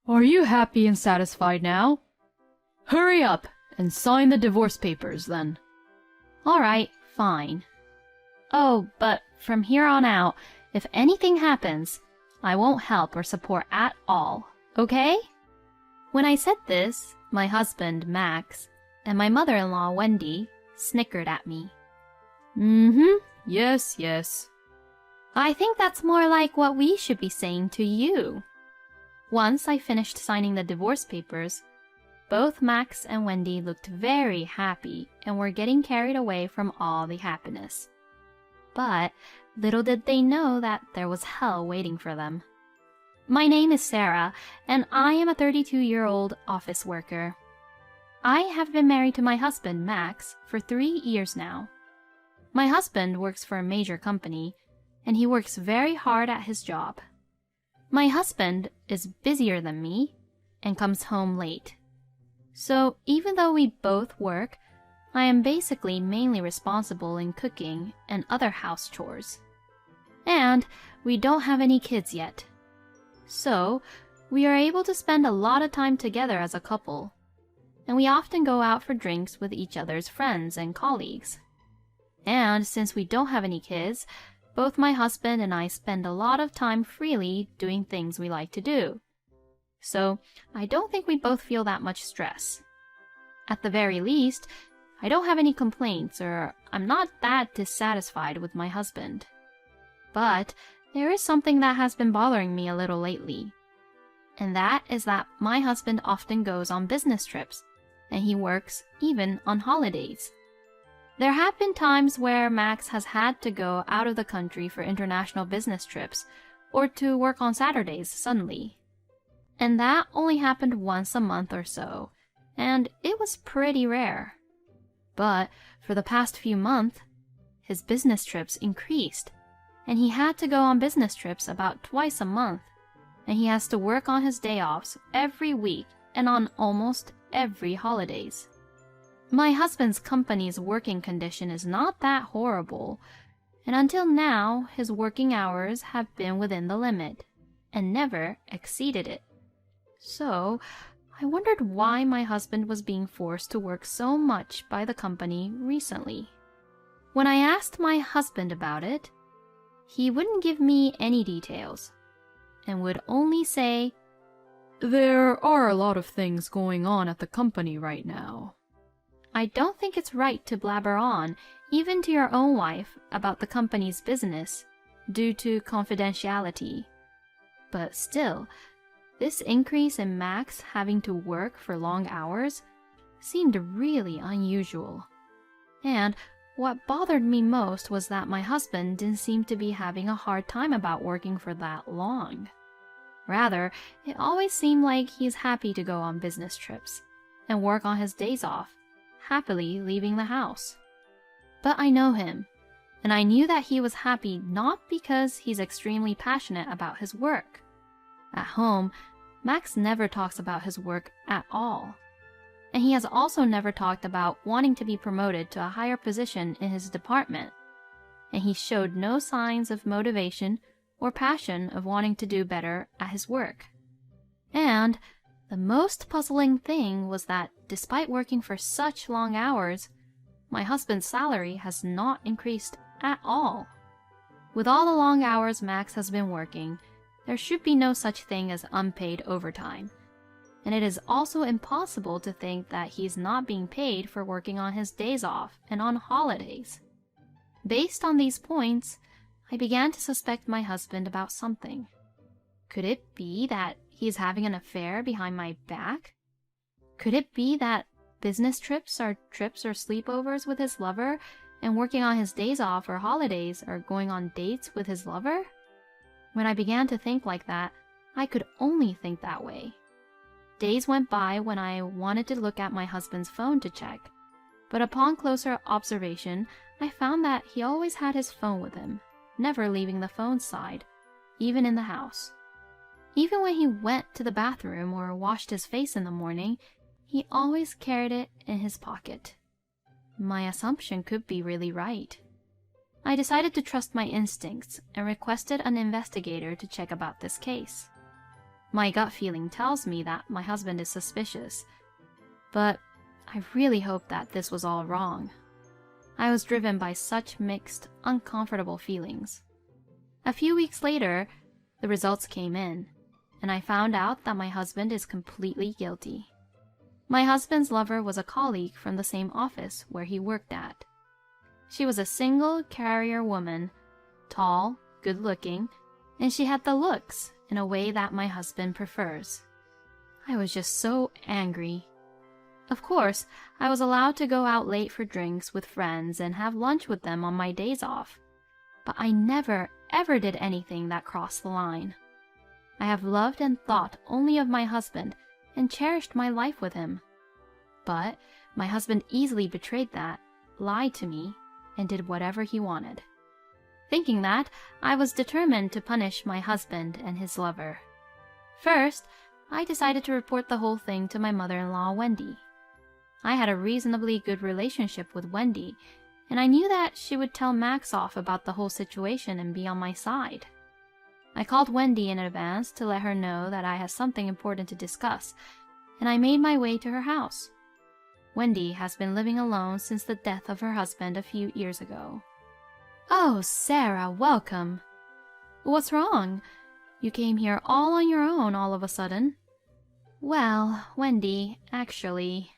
Are you happy and satisfied now? Hurry up and sign the divorce papers then. All right, fine. Oh, but from here on out, if anything happens, I won't help or support at all, okay? When I said this, my husband, Max, and my mother-in-law, Wendy, snickered at me. Yes, yes. I think that's more like what we should be saying to you. Once I finished signing the divorce papers, both Max and Wendy looked very happy and were getting carried away from all the happiness. But little did they know that there was hell waiting for them. My name is Sarah, and I am a 32-year-old office worker. I have been married to my husband, Max, for 3 years now. My husband works for a major company, and he works very hard at his job. My husband is busier than me and comes home late. So even though we both work, I am basically mainly responsible in cooking and other house chores. And we don't have any kids yet. So we are able to spend a lot of time together as a couple. And we often go out for drinks with each other's friends and colleagues. And since we don't have any kids, both my husband and I spend a lot of time freely doing things we like to do. So I don't think we both feel that much stress. At the very least, I don't have any complaints, or I'm not that dissatisfied with my husband. But there is something that has been bothering me a little lately. And that is that my husband often goes on business trips, and he works even on holidays. There have been times where Max has had to go out of the country for international business trips, or to work on Saturdays suddenly. And that only happened once a month or so, and it was pretty rare. But for the past few months, his business trips increased, and he had to go on business trips about twice a month, and he has to work on his day offs every week and on almost every holidays. My husband's company's working condition is not that horrible, and until now his working hours have been within the limit and never exceeded it. So I wondered why my husband was being forced to work so much by the company recently. When I asked my husband about it, he wouldn't give me any details and would only say, There are a lot of things going on at the company right now. I don't think it's right to blabber on, even to your own wife, about the company's business, due to confidentiality. But still, this increase in Max having to work for long hours seemed really unusual. And what bothered me most was that my husband didn't seem to be having a hard time about working for that long. Rather, it always seemed like he's happy to go on business trips and work on his days off, happily leaving the house. But I know him, and I knew that he was happy not because he's extremely passionate about his work. At home, Max never talks about his work at all. And he has also never talked about wanting to be promoted to a higher position in his department. And he showed no signs of motivation or passion of wanting to do better at his work. And the most puzzling thing was that despite working for such long hours, my husband's salary has not increased at all. With all the long hours Max has been working, there should be no such thing as unpaid overtime. And it is also impossible to think that he's not being paid for working on his days off and on holidays. Based on these points, I began to suspect my husband about something. Could it be that he's having an affair behind my back? Could it be that business trips or sleepovers with his lover, and working on his days off or holidays are going on dates with his lover? When I began to think like that, I could only think that way. Days went by when I wanted to look at my husband's phone to check, but upon closer observation, I found that he always had his phone with him, never leaving the phone side, even in the house. Even when he went to the bathroom or washed his face in the morning, he always carried it in his pocket. My assumption could be really right. I decided to trust my instincts and requested an investigator to check about this case. My gut feeling tells me that my husband is suspicious, but I really hope that this was all wrong. I was driven by such mixed, uncomfortable feelings. A few weeks later, the results came in, and I found out that my husband is completely guilty. My husband's lover was a colleague from the same office where he worked at. She was a single carrier woman, tall, good-looking, and she had the looks in a way that my husband prefers. I was just so angry. Of course, I was allowed to go out late for drinks with friends and have lunch with them on my days off, but I never, ever did anything that crossed the line. I have loved and thought only of my husband and cherished my life with him. But my husband easily betrayed that, lied to me, and did whatever he wanted. Thinking that, I was determined to punish my husband and his lover. First, I decided to report the whole thing to my mother-in-law, Wendy. I had a reasonably good relationship with Wendy, and I knew that she would tell Max off about the whole situation and be on my side. I called Wendy in advance to let her know that I had something important to discuss, and I made my way to her house. Wendy has been living alone since the death of her husband a few years ago. "Oh, Sarah, welcome. What's wrong? You came here all on your own all of a sudden." "Well, Wendy, actually..."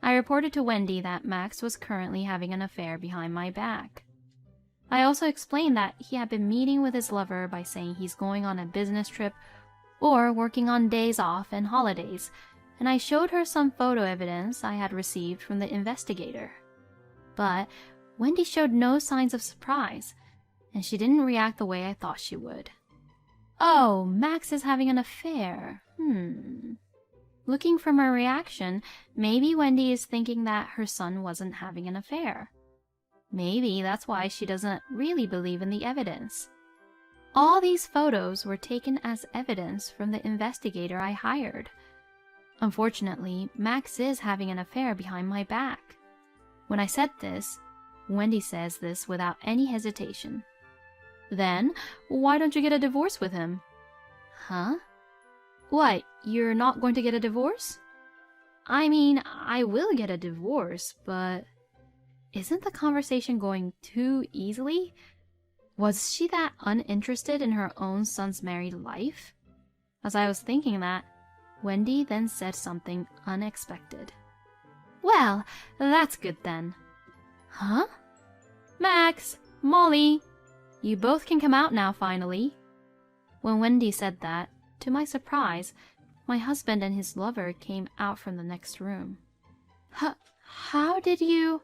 I reported to Wendy that Max was currently having an affair behind my back. I also explained that he had been meeting with his lover by saying he's going on a business trip or working on days off and holidays, and I showed her some photo evidence I had received from the investigator. But Wendy showed no signs of surprise, and she didn't react the way I thought she would. "Oh, Max is having an affair. Looking from her reaction, maybe Wendy is thinking that her son wasn't having an affair. Maybe that's why she doesn't really believe in the evidence. All these photos were taken as evidence from the investigator I hired. Unfortunately, Max is having an affair behind my back." When I said this, Wendy says this without any hesitation. "Then, why don't you get a divorce with him?" "Huh? What, you're not going to get a divorce?" "I mean, I will get a divorce, but..." Isn't the conversation going too easily? Was she that uninterested in her own son's married life? As I was thinking that, Wendy then said something unexpected. "Well, that's good then." "Huh? Max, Molly, you both can come out now finally." When Wendy said that, to my surprise, my husband and his lover came out from the next room. How did you..."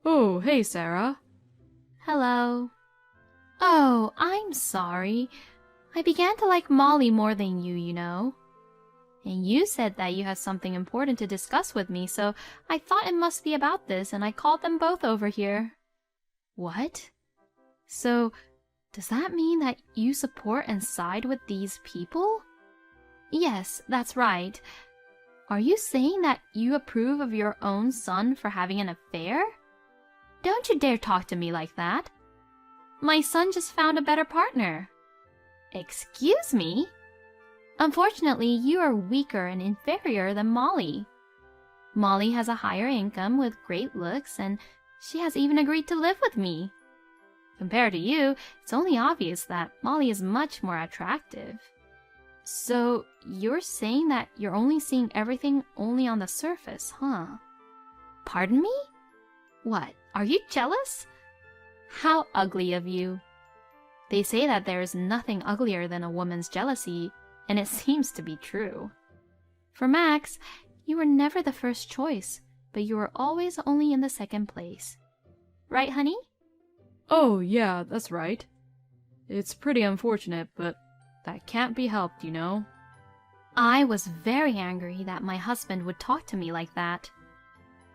"Oh, hey, Sarah." "Hello." "Oh, I'm sorry. I began to like Molly more than you know. And you said that you had something important to discuss with me, so I thought it must be about this, and I called them both over here." "What? So, does that mean that you support and side with these people?" "Yes, that's right. Are you saying that you approve of your own son for having an affair? Don't you dare talk to me like that. My son just found a better partner." "Excuse me? Unfortunately, you are weaker and inferior than Molly. Molly has a higher income with great looks, and she has even agreed to live with me. Compared to you, it's only obvious that Molly is much more attractive." "So, you're saying that you're only seeing everything only on the surface, huh?" "Pardon me? What, are you jealous? How ugly of you." They say that there is nothing uglier than a woman's jealousy, and it seems to be true. For Max, you were never the first choice, but you were always only in the second place. Right, honey? "Oh, yeah, that's right. It's pretty unfortunate, but that can't be helped, you know." I was very angry that my husband would talk to me like that.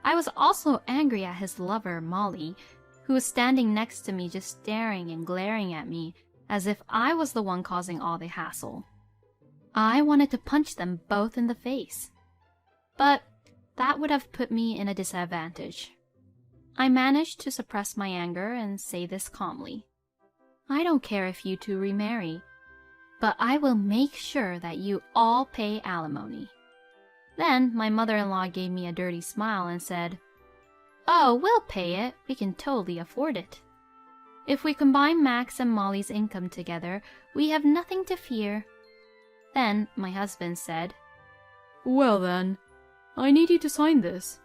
I was also angry at his lover, Molly, who was standing next to me just staring and glaring at me as if I was the one causing all the hassle. I wanted to punch them both in the face. But that would have put me in a disadvantage. I managed to suppress my anger and say this calmly. "I don't care if you two remarry, But I will make sure that you all pay alimony." Then my mother-in-law gave me a dirty smile and said, "Oh, we'll pay it. We can totally afford it. If we combine Max and Molly's income together, we have nothing to fear." Then my husband said, "Well then, I need you to sign this,"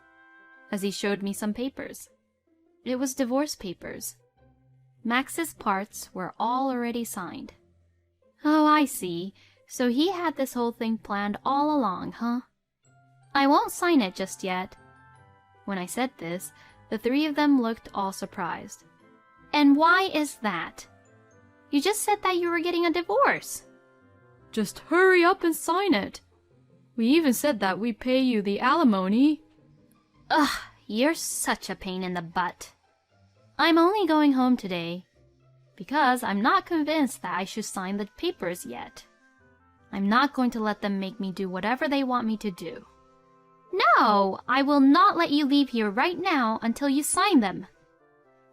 as he showed me some papers. It was divorce papers. Max's parts were all already signed. Oh, I see. So he had this whole thing planned all along, huh? I won't sign it just yet. When I said this, the three of them looked all surprised. And why is that? You just said that you were getting a divorce. "Just hurry up and sign it. We even said that we pay you the alimony." Ugh, you're such a pain in the butt. I'm only going home today because I'm not convinced that I should sign the papers yet. I'm not going to let them make me do whatever they want me to do. No, I will not let you leave here right now until you sign them.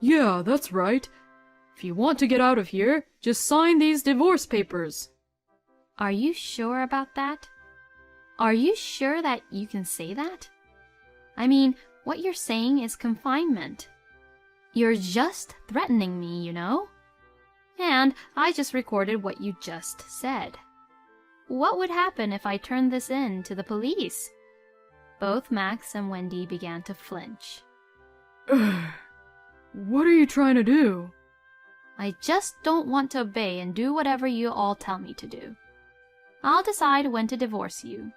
"Yeah, that's right. If you want to get out of here, just sign these divorce papers." Are you sure about that? Are you sure that you can say that? I mean, what you're saying is confinement. You're just threatening me, you know? And I just recorded what you just said. What would happen if I turned this in to the police? Both Max and Wendy began to flinch. "What are you trying to do?" I just don't want to obey and do whatever you all tell me to do. I'll decide when to divorce you.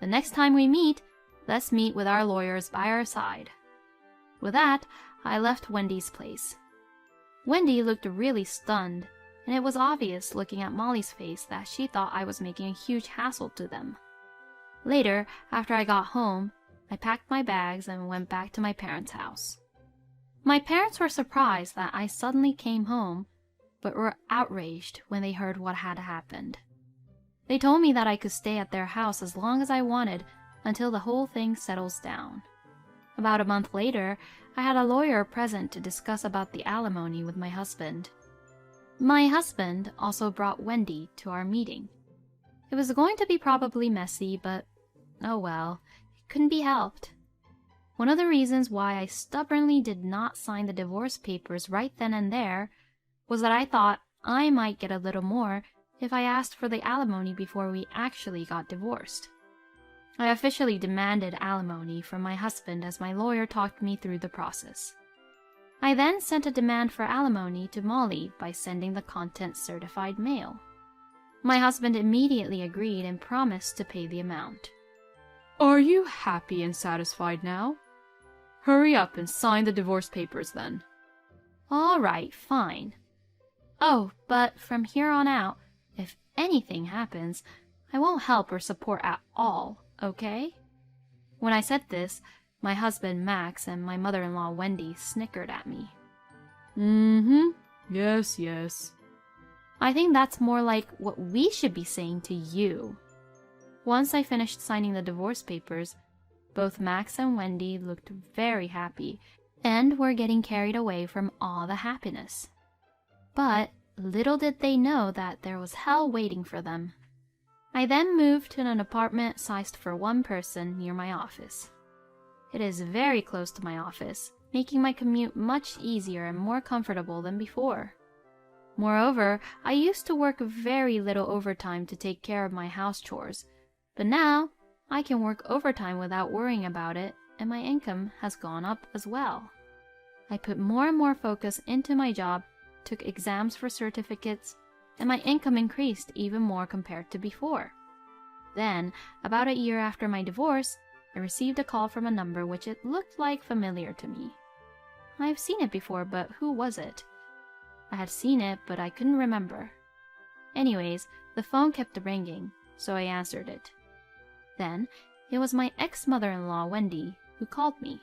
The next time we meet, let's meet with our lawyers by our side. With that, I left Wendy's place. Wendy looked really stunned, and it was obvious looking at Molly's face that she thought I was making a huge hassle to them. Later, after I got home, I packed my bags and went back to my parents' house. My parents were surprised that I suddenly came home, but were outraged when they heard what had happened. They told me that I could stay at their house as long as I wanted until the whole thing settles down. About a month later, I had a lawyer present to discuss about the alimony with my husband. My husband also brought Wendy to our meeting. It was going to be probably messy, but oh well, it couldn't be helped. One of the reasons why I stubbornly did not sign the divorce papers right then and there was that I thought I might get a little more if I asked for the alimony before we actually got divorced. I officially demanded alimony from my husband as my lawyer talked me through the process. I then sent a demand for alimony to Molly by sending the contents certified mail. My husband immediately agreed and promised to pay the amount. "Are you happy and satisfied now? Hurry up and sign the divorce papers then." All right, fine. Oh, but from here on out, if anything happens, I won't help or support at all, okay? When I said this, my husband Max and my mother-in-law Wendy snickered at me. Yes, yes. I think that's more like what we should be saying to you. Once I finished signing the divorce papers, both Max and Wendy looked very happy and were getting carried away from all the happiness. But little did they know that there was hell waiting for them. I then moved to an apartment sized for one person near my office. It is very close to my office, making my commute much easier and more comfortable than before. Moreover, I used to work very little overtime to take care of my house chores, but now I can work overtime without worrying about it, and my income has gone up as well. I put more and more focus into my job, took exams for certificates, and my income increased even more compared to before. Then, about a year after my divorce, I received a call from a number which it looked like familiar to me. I've seen it before, but who was it? I had seen it, but I couldn't remember. Anyways, the phone kept ringing, so I answered it. Then, it was my ex-mother-in-law, Wendy, who called me.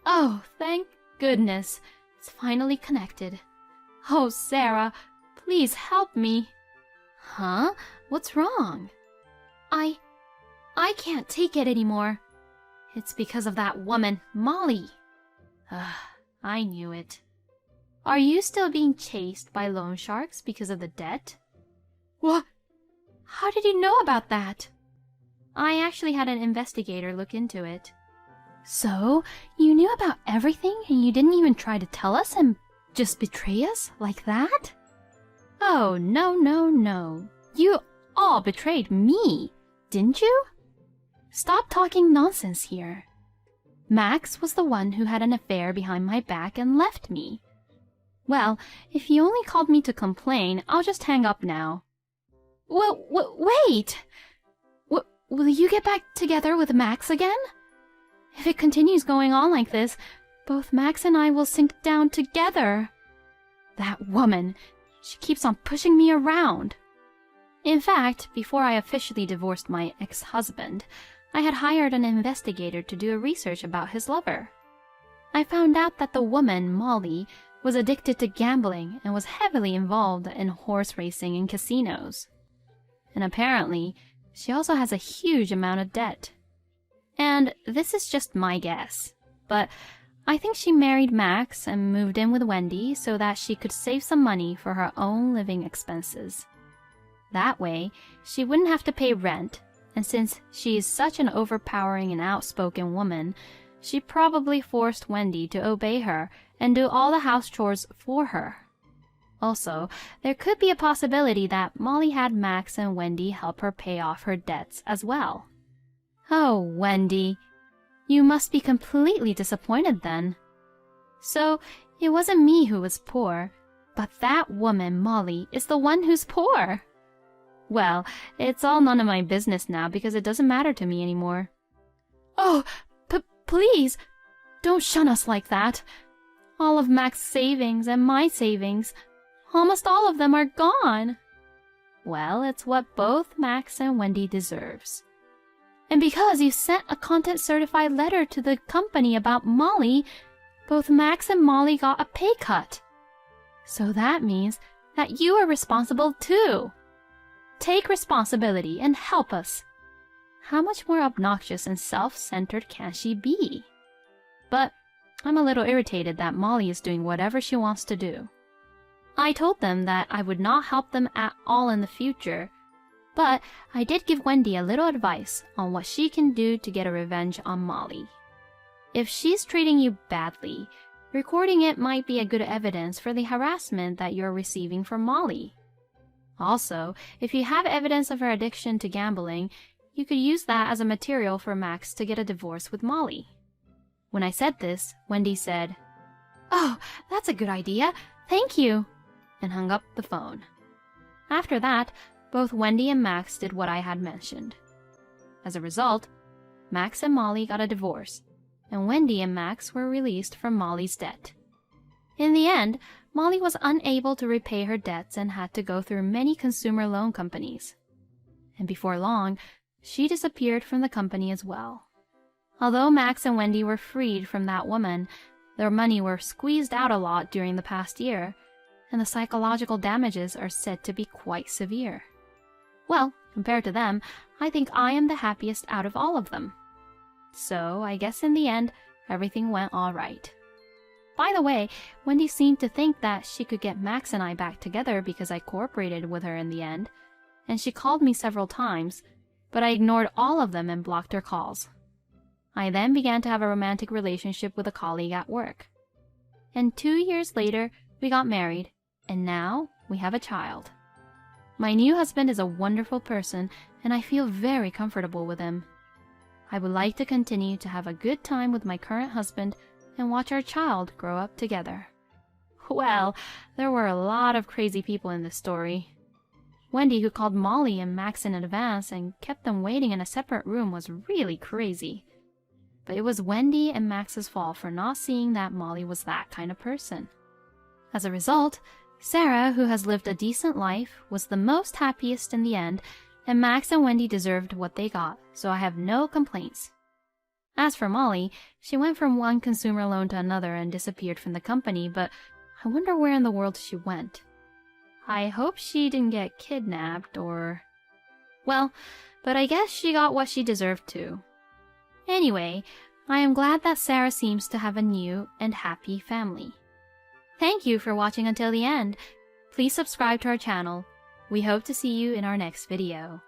Oh, thank goodness, it's finally connected. Oh, Sarah, please help me. Huh? What's wrong? I can't take it anymore. It's because of that woman, Molly. I knew it. Are you still being chased by loan sharks because of the debt? What? How did you know about that? I actually had an investigator look into it. So, you knew about everything and you didn't even try to tell us and just betray us like that? Oh, no, no, no. You all betrayed me, didn't you? Stop talking nonsense here. Max was the one who had an affair behind my back and left me. Well, if you only called me to complain, I'll just hang up now. Wait! Will you get back together with Max again? If it continues going on like this, both Max and I will sink down together. That woman, she keeps on pushing me around. In fact, before I officially divorced my ex-husband, I had hired an investigator to do a research about his lover. I found out that the woman, Molly, was addicted to gambling and was heavily involved in horse racing and casinos. And apparently, she also has a huge amount of debt. And this is just my guess, but I think she married Max and moved in with Wendy so that she could save some money for her own living expenses. That way, she wouldn't have to pay rent, and since she is such an overpowering and outspoken woman, she probably forced Wendy to obey her and do all the house chores for her. Also, there could be a possibility that Molly had Max and Wendy help her pay off her debts as well. Oh, Wendy, you must be completely disappointed then. So, it wasn't me who was poor, but that woman, Molly, is the one who's poor. Well, it's all none of my business now because it doesn't matter to me anymore. Oh, please, don't shun us like that. All of Max's savings and my savings, almost all of them are gone. Well, it's what both Max and Wendy deserves. And because you sent a content-certified letter to the company about Molly, both Max and Molly got a pay cut. So that means that you are responsible too. Take responsibility and help us. How much more obnoxious and self-centered can she be? But I'm a little irritated that Molly is doing whatever she wants to do. I told them that I would not help them at all in the future, but I did give Wendy a little advice on what she can do to get a revenge on Molly. If she's treating you badly, recording it might be a good evidence for the harassment that you're receiving from Molly. Also, if you have evidence of her addiction to gambling, you could use that as a material for Max to get a divorce with Molly. When I said this, Wendy said, "Oh, that's a good idea. Thank you," and hung up the phone. After that, both Wendy and Max did what I had mentioned. As a result, Max and Molly got a divorce, and Wendy and Max were released from Molly's debt. In the end, Molly was unable to repay her debts and had to go through many consumer loan companies. And before long, she disappeared from the company as well. Although Max and Wendy were freed from that woman, their money were squeezed out a lot during the past year, and the psychological damages are said to be quite severe. Well, compared to them, I think I am the happiest out of all of them. So I guess in the end, everything went all right. By the way, Wendy seemed to think that she could get Max and I back together because I cooperated with her in the end, and she called me several times, but I ignored all of them and blocked her calls. I then began to have a romantic relationship with a colleague at work. And 2 years later, we got married, and now we have a child. My new husband is a wonderful person, and I feel very comfortable with him. I would like to continue to have a good time with my current husband and watch our child grow up together. Well, there were a lot of crazy people in this story. Wendy, who called Molly and Max in advance and kept them waiting in a separate room, was really crazy. But it was Wendy and Max's fault for not seeing that Molly was that kind of person. As a result, Sarah, who has lived a decent life, was the most happiest in the end, and Max and Wendy deserved what they got, so I have no complaints. As for Molly, she went from one consumer loan to another and disappeared from the company, but I wonder where in the world she went. I hope she didn't get kidnapped or... Well, but I guess she got what she deserved too. Anyway, I am glad that Sarah seems to have a new and happy family. Thank you for watching until the end. Please subscribe to our channel. We hope to see you in our next video.